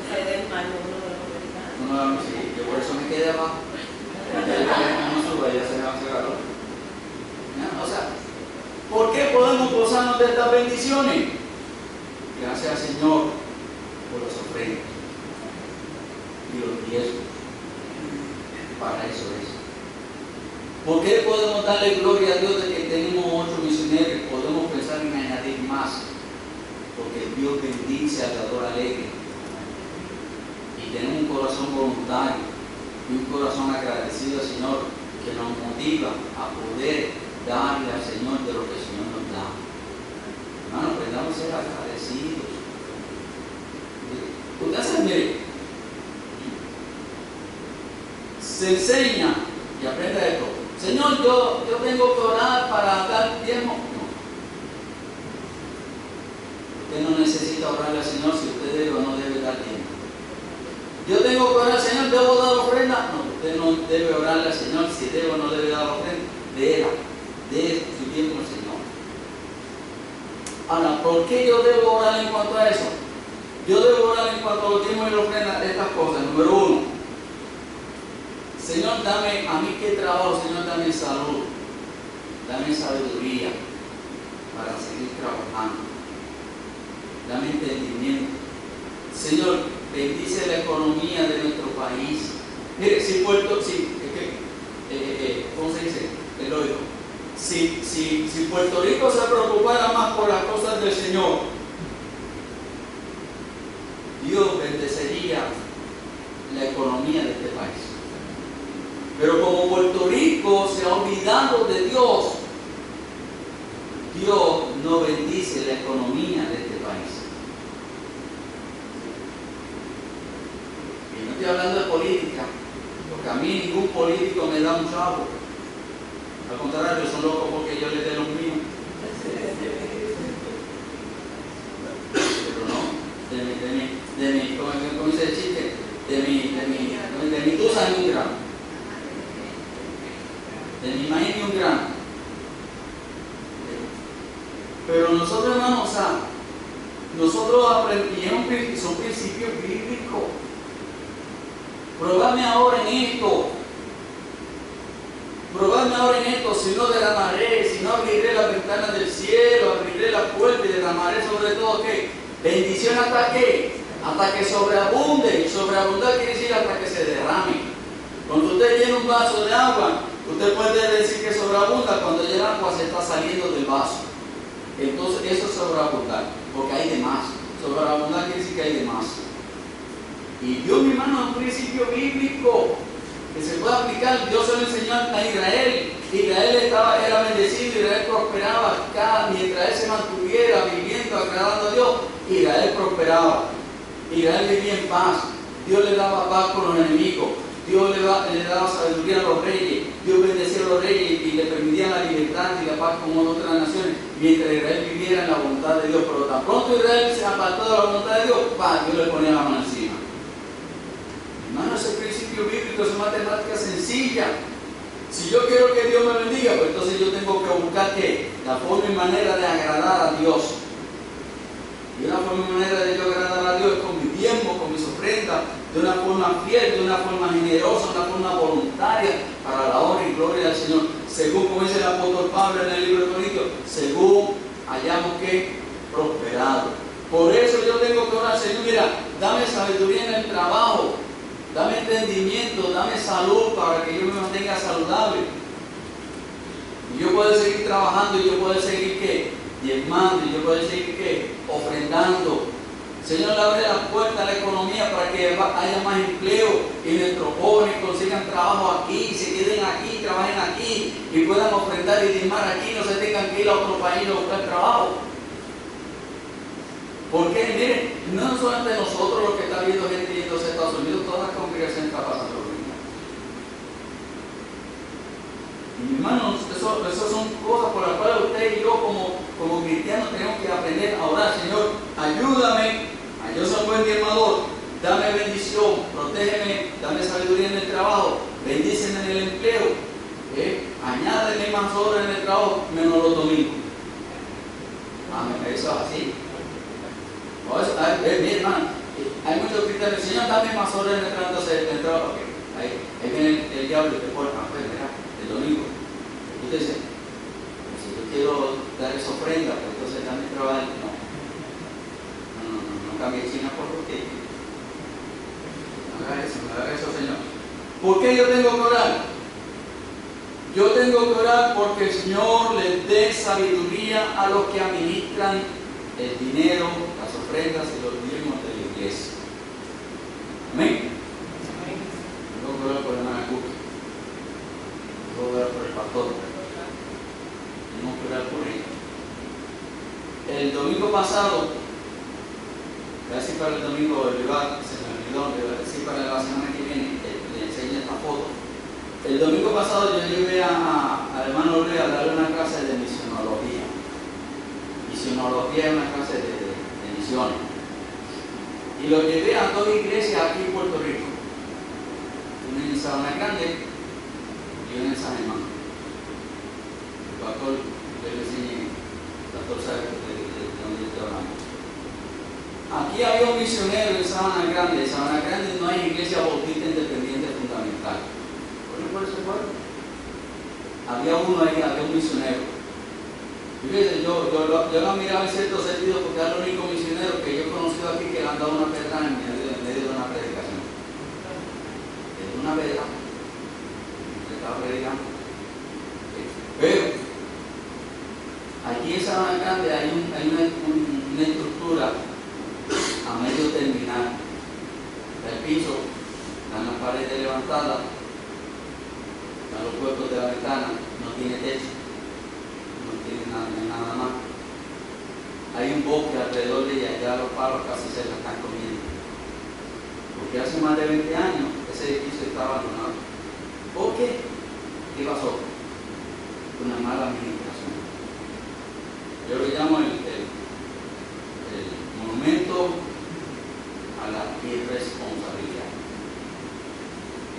Yo por eso me quedé abajo. No suba, ya se me va a hacer calor. ¿Ya? O sea, ¿por qué podemos gozarnos de estas bendiciones? Gracias al Señor por las ofrendas y los diezmos. Para eso es. ¿Por qué podemos darle gloria a Dios de que tenemos 8 misioneros? Podemos pensar en añadir más. Porque Dios bendice al dador alegre. Y tenemos un corazón voluntario y un corazón agradecido al Señor que nos motiva a poder darle al Señor de lo que el Señor nos da. Hermano, aprendamos a ser agradecidos. Usted se mire, se enseña y aprende esto. Señor, yo tengo que orar para dar tiempo. No. Usted no necesita orarle al Señor si usted debe o no debe dar tiempo. Yo tengo que orar al Señor, ¿debo dar ofrenda? No, usted no debe orarle al Señor si debe o no debe dar ofrenda. De su tiempo al Señor. Ahora, ¿por qué yo debo orar en cuanto a eso? Yo debo orar en cuanto a los tiempos y la ofrenda, estas cosas. Número 1. Señor, dame, a mí que trabajo, Señor, dame salud, dame sabiduría para seguir trabajando, dame entendimiento. Señor, bendice la economía de nuestro país. Mire, ¿cómo se dice? El oído. Si Puerto Rico se preocupara más por las cosas del Señor, Dios bendecería la economía de este país. Pero como Puerto Rico se ha olvidado de Dios, Dios no bendice la economía de este país. Y no estoy hablando de política, porque a mí ningún político me da un chavo. Al contrario, son locos porque yo les dé los míos. Pero no, ¿cómo dice el chiste? De mi tusa ni un gramo. De mi maíz ni un grano. Pero nosotros, hermanos, o sea, nosotros aprendimos, son principios bíblicos. Probadme ahora en esto. Probadme ahora en esto, si no derramaré, si no abriré las ventanas del cielo, abriré la puerta y derramaré sobre todo, ¿qué? Bendición hasta qué? Hasta que sobreabunde. Y sobreabundar quiere decir hasta que se derrame. Cuando usted llena un vaso de agua, usted puede decir que sobreabunda cuando ya el agua se está saliendo del vaso. Entonces eso es sobreabundar, porque hay de más. Sobreabundar quiere decir que hay de más. Y Dios, mi hermano, es un principio bíblico que se puede aplicar. Dios se lo enseñó a Israel. Israel era bendecido, Israel prosperaba. Mientras él se mantuviera viviendo, agradando a Dios, Israel prosperaba. Israel vivía en paz. Dios le daba paz con los enemigos. Dios le daba sabiduría a los reyes. Dios bendecía a los reyes y le permitía la libertad y la paz como en otras naciones, mientras Israel viviera en la voluntad de Dios. Pero tan pronto Israel se apartó de la voluntad de Dios, Dios le ponía la mano encima. Hermano, ese principio bíblico es matemática sencilla. Si yo quiero que Dios me bendiga, pues entonces yo tengo que buscar ¿qué? La forma y manera de agradar a Dios. Y una forma y manera de yo agradar a Dios es con mi tiempo, con mis ofrendas, de una forma fiel, de una forma generosa, de una forma voluntaria, para la honra y gloria del Señor. Según como dice el apóstol Pablo en el libro de Corintios, según hayamos que prosperado. Por eso yo tengo que orar, Señor, mira, dame sabiduría en el trabajo, dame entendimiento, dame salud para que yo me mantenga saludable. Y yo pueda seguir trabajando y yo pueda seguir ¿qué? Diezmando, y yo pueda seguir ¿qué? Ofrendando. Señor, abre la puerta a la economía para que haya más empleo y nuestros jóvenes consigan trabajo aquí, se queden aquí, trabajen aquí y puedan ofrendar y diezmar aquí, no se tengan que ir a otro país a buscar trabajo. Porque, miren, no solamente nosotros los que están viendo gente yéndose a Estados Unidos, toda la congregación está pasando lo mismo. Y hermanos, esas son cosas por las cuales usted y yo como cristianos tenemos que aprender a orar. Señor, ayúdame, yo soy un buen diezmador, dame bendición, protégeme, dame sabiduría en el trabajo, bendíceme en el empleo, añádeme más horas en el trabajo, menos los domingos. Amén, eso es así. Mi hermano, hay muchos cristianos, Señor, dame más horas en el trabajo. Ahí viene el diablo y te pone, el domingo. Usted dice, ¿Por qué yo tengo que orar? Yo tengo que orar porque el Señor les dé sabiduría a los que administran el dinero, las ofrendas y los diezmos de la iglesia. Amén. Tengo que orar por la hermana Cook. Tengo que orar por el pastor. Tengo que orar por ella. El domingo pasado, casi para el domingo del rival, se me olvidó, casi para la semana que viene, le enseño esta foto. El domingo pasado yo llevé al hermano Luis a darle una clase de misionología. Misionología es una clase de misiones. Y lo llevé a dos iglesias aquí en Puerto Rico. Una en Sabana Grande y una en San Germán. El pastor, yo le enseñé, el pastor sabe de dónde estoy hablando. Aquí había un misionero en Sabana Grande. En Sabana Grande no hay iglesia bautista independiente fundamental. ¿Por eso fue? Había uno ahí, había un misionero. Fíjense, yo lo miraba en cierto sentido porque era el único misionero que yo he conocido aquí que le han dado una pedra en medio de una predicación. Es una pedra que estaba predicando. Pero aquí en Sabana Grande hay una estructura a medio terminar. El piso, están las paredes levantadas, están los cuerpos de la ventana, no tiene techo, no tiene nada más. Hay un bosque alrededor de ella, ya los palos casi se la están comiendo. Porque hace más de 20 años ese edificio estaba abandonado. ¿Por qué? ¿Qué pasó? Una mala administración. Yo lo llamo el monumento a la irresponsabilidad.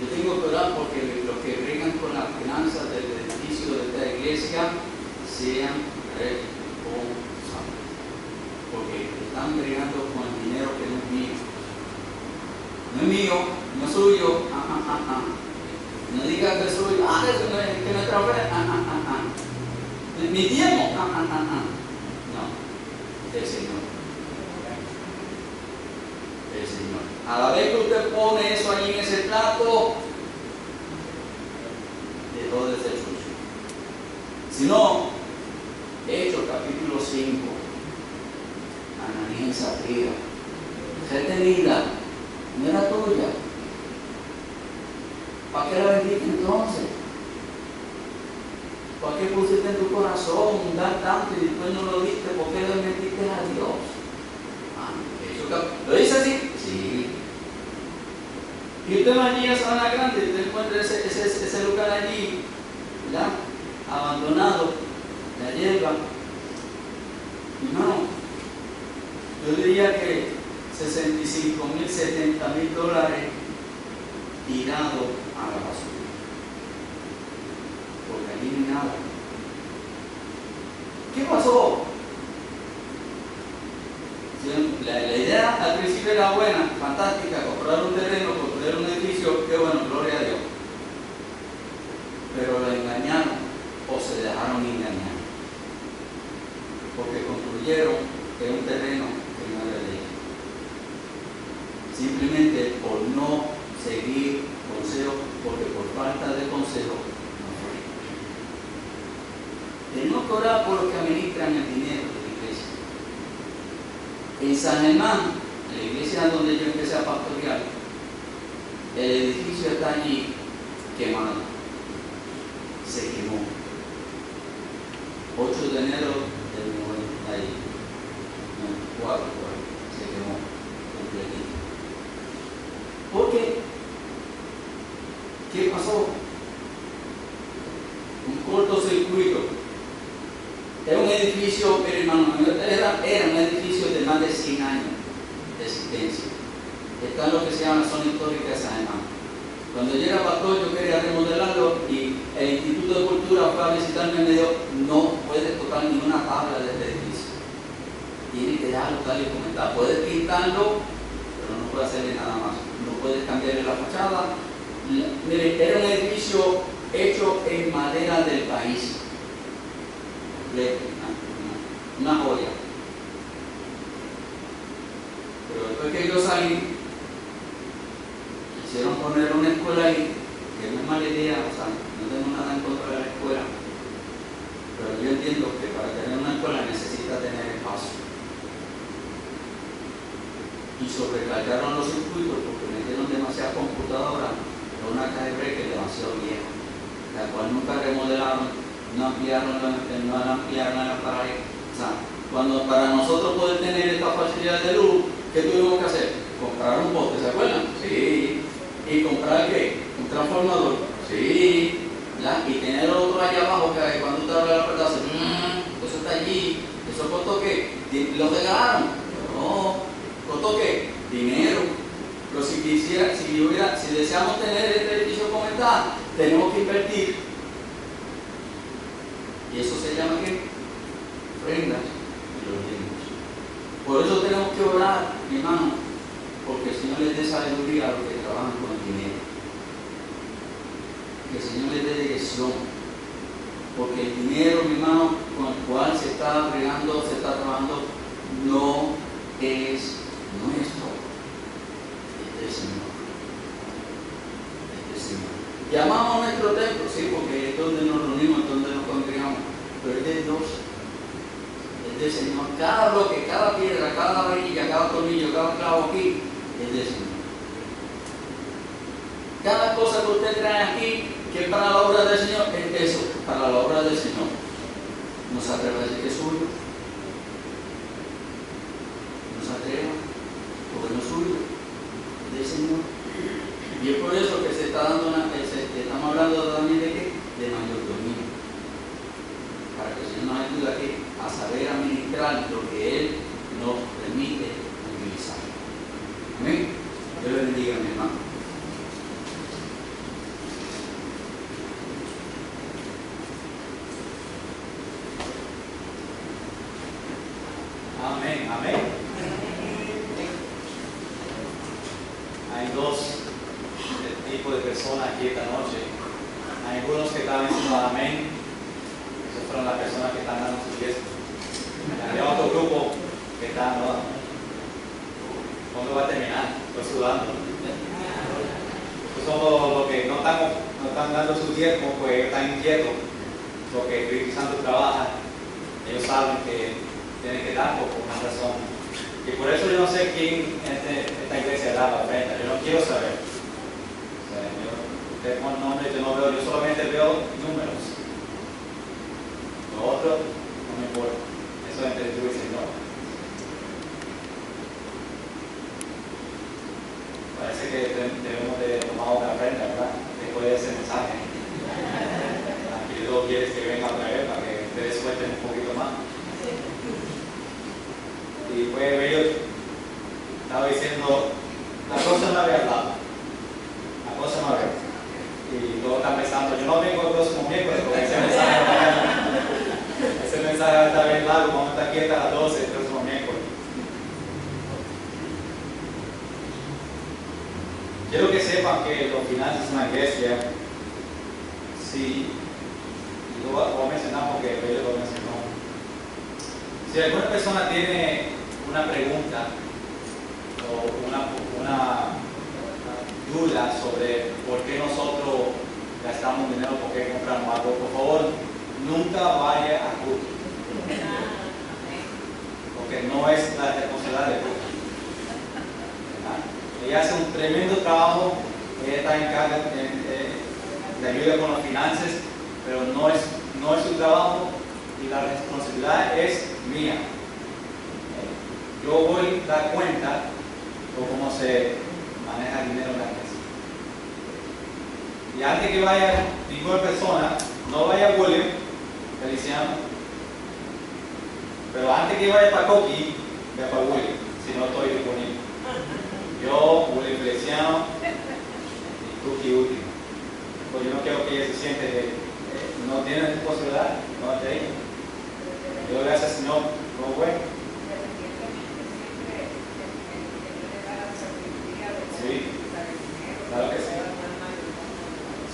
Yo tengo que orar porque los que bregan con las finanzas del edificio de esta iglesia sean responsables. Porque están bregando con el dinero que no es mío. No es mío, no es suyo. No digas que es suyo. Eso no es que no trabaja. Mi tiempo. No, el Señor. El Señor. A la vez que usted pone eso allí en ese plato, dejó de ser suyo. Si no, Hechos capítulo 5, Ananías y Zafira, retenida, no era tuya. ¿Para qué la vendiste entonces? ¿Para qué pusiste en tu corazón dar tanto y después no lo diste? ¿Por qué le mentiste a Dios? ¿Lo dice así? Sí. Y usted va allí a Sabana Grande y usted encuentra ese lugar allí, ¿verdad? Abandonado, la hierba. No, yo diría que 65,000, 70,000 dólares tirados a la basura. Porque allí no hay nada. ¿Qué pasó? La idea al principio era buena, fantástica, comprar un terreno, construir un edificio, qué bueno, gloria a Dios. Pero lo engañaron o se dejaron engañar. Porque construyeron en un terreno que no era de ellos. Simplemente por no seguir consejos, porque por falta de consejo no fue. Tenemos que orar por los que administran el dinero. En San Germán, en la iglesia donde yo empecé a pastorear, el edificio está allí quemado. Se quemó. 8 de enero del 94, se quemó completito. ¿Por qué? ¿Qué pasó? Un cortocircuito. Es un edificio, hermano, era un edificio de más de 100 años de existencia. Está en lo que se llama la zona histórica de San Germán. Cuando yo era pastor, yo quería remodelarlo y el Instituto de Cultura fue a visitarme y me dijo: no puedes tocar ninguna tabla de este edificio. Tienes que dejarlo tal y como está. Puedes pintarlo, pero no puedes hacerle nada más. No puedes cambiarle la fachada. Mire, era un edificio hecho en madera del país. Una joya. Pero después que yo salí, quisieron poner una escuela ahí idea, o sea, no tengo nada en contra de la escuela, pero yo entiendo que para tener una escuela necesita tener espacio. Y sobrecargaron los circuitos porque metieron demasiadas computadoras en una caja de break demasiado vieja, la cual nunca remodelaron, no ampliaron la pared. O sea, cuando para nosotros poder tener esta facilidad de luz, ¿qué tuvimos que hacer? Comprar un poste, ¿se acuerdan? Sí. ¿Y comprar qué? Un transformador. Sí. ¿Ya? Y tener otro allá abajo que cuando usted abre la puerta hace eso está allí. ¿Eso costó qué? ¿Lo regalaron? No. ¿Costó qué? Dinero. Pero si deseamos tener este edificio como está, tenemos que invertir. Y eso se llama ¿qué? Ofrendas y los diezmos. Por eso tenemos que orar, mi hermano, porque el Señor les dé sabiduría a los que trabajan con el dinero. Que el Señor les dé dirección. Porque el dinero, mi hermano, con el cual se está bregando, se está trabajando, no es nuestro. Es del Señor. Es del Señor. Llamamos a nuestro templo, sí, porque es donde nos reunimos, es donde nos congregamos, pero es de Dios. Es del Señor. Cada bloque, cada piedra, cada varilla, cada tornillo, cada clavo aquí es del Señor. Cada cosa que usted trae aquí, que es para la obra del Señor, es eso, para la obra del Señor. No se atreva a decir que es suyo. No se atreva, porque no es suyo, es del Señor. Y es por eso que se está dando estamos hablando también de qué? De mayordomía. Para que el Señor nos ayude aquí a saber administrar lo que Él nos permite utilizar. Amén. Dios le bendiga, mi hermano. Amén, amén. Hay dos tipos de personas aquí esta noche. Hay algunos que están diciendo amén. Esas fueron las personas que están dando su diezmo. Hay otro grupo que está, ¿no? ¿Cuándo va a terminar? Estoy sudando. Estos somos los que no están dando su diezmo, pues están inquietos, porque el Espíritu Santo trabaja. Ellos saben que tienen que dar por una razón. Y por eso yo no sé quién en esta iglesia da la ofrenda. Yo no quiero saber. O sea, usted con nombre yo no veo, yo solamente veo números. Lo otro no me importa. Eso es entre tú y el Señor. Parece que debemos de tomar otra ofrenda, ¿verdad? Después de ese mensaje. Aquí Dios quiere que venga otra vez para que ustedes suelten un poquito más. Y pues ellos estaba diciendo, la cosa no había hablado. La cosa no había. Y todos están pensando, yo no vengo el próximo miércoles porque ese mensaje va a estar bien largo, vamos a estar aquí hasta las 12 el próximo miércoles. Quiero que sepan que los finanzas en la iglesia, sí, y lo voy a mencionar porque ellos lo mencionó. Si alguna persona tiene una pregunta o una duda sobre por qué nosotros gastamos dinero, por qué compramos algo, por favor, nunca vaya a culto. Porque no es la responsabilidad de culto. Ella hace un tremendo trabajo, ella está en cargo de ayuda con las finanzas, pero no es su trabajo y la responsabilidad es mía. Yo voy a dar cuenta de cómo se maneja el dinero en la iglesia. Y antes que vaya ninguna persona, no vaya a William, Feliciano, pero antes que vaya para Coqui, vaya para William, si no estoy disponible. Yo, William Feliciano y Coqui último. Pues yo no quiero que ella se siente, no tiene responsabilidad, no te digo. Yo gracias al Señor, no voy. Sí, claro que sí.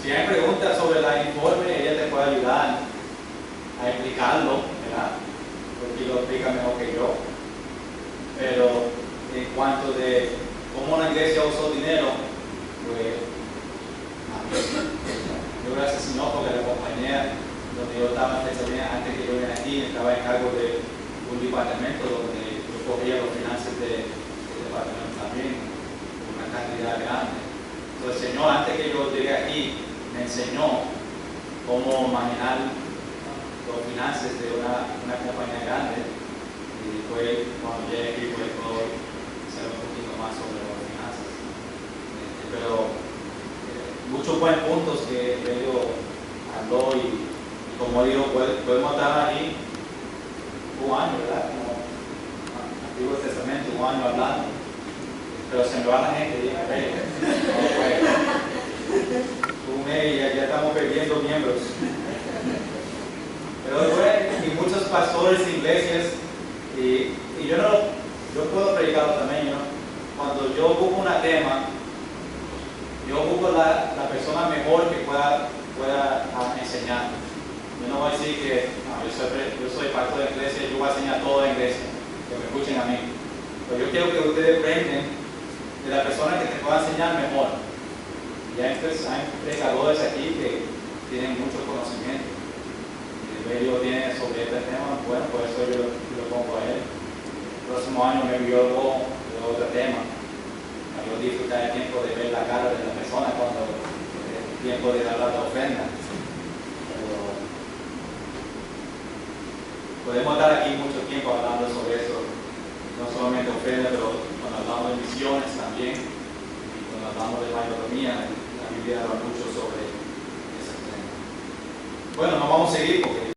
Si hay preguntas sobre el informe, ella te puede ayudar a explicarlo, ¿verdad? Porque lo explica mejor que yo. Pero en cuanto de cómo la iglesia usó dinero, pues yo estaba antes que yo viniera aquí, estaba en cargo de un departamento donde yo cogía los finanzas del departamento también, una cantidad grande. Entonces el Señor, antes que yo llegué aquí, me enseñó cómo manejar los finanzas de una compañía grande. Y después, cuando llegué aquí, pues puedo saber un poquito más sobre las finanzas. Pero muchos buenos puntos que ellos habló y como digo, podemos estar ahí un año, ¿verdad? Como Antiguo Testamento, un año hablando. Pero se me va la gente y dice, un mes ya estamos perdiendo miembros. Pero después, y muchos pastores de iglesias, y yo puedo predicarlo también, ¿no? Cuando yo busco un tema, yo busco la persona mejor que pueda enseñar. Yo no voy a decir que no, yo soy pastor de iglesia y yo voy a enseñar todo en iglesia, que me escuchen a mí. Pero yo quiero que ustedes aprendan de la persona que te pueda enseñar mejor. Y hay predicadores aquí que tienen mucho conocimiento. Y ellos tienen sobre este tema, bueno, por eso yo lo pongo a él. El próximo año me biólogo de otro tema. Para yo disfrutar el tiempo de ver la cara de la persona cuando el tiempo de hablar la ofrenda. Podemos estar aquí mucho tiempo hablando sobre eso, no solamente ofrenda, pero cuando hablamos de misiones también, y cuando hablamos de mayordomía, la Biblia habla mucho sobre ese tema. Bueno, no vamos a seguir porque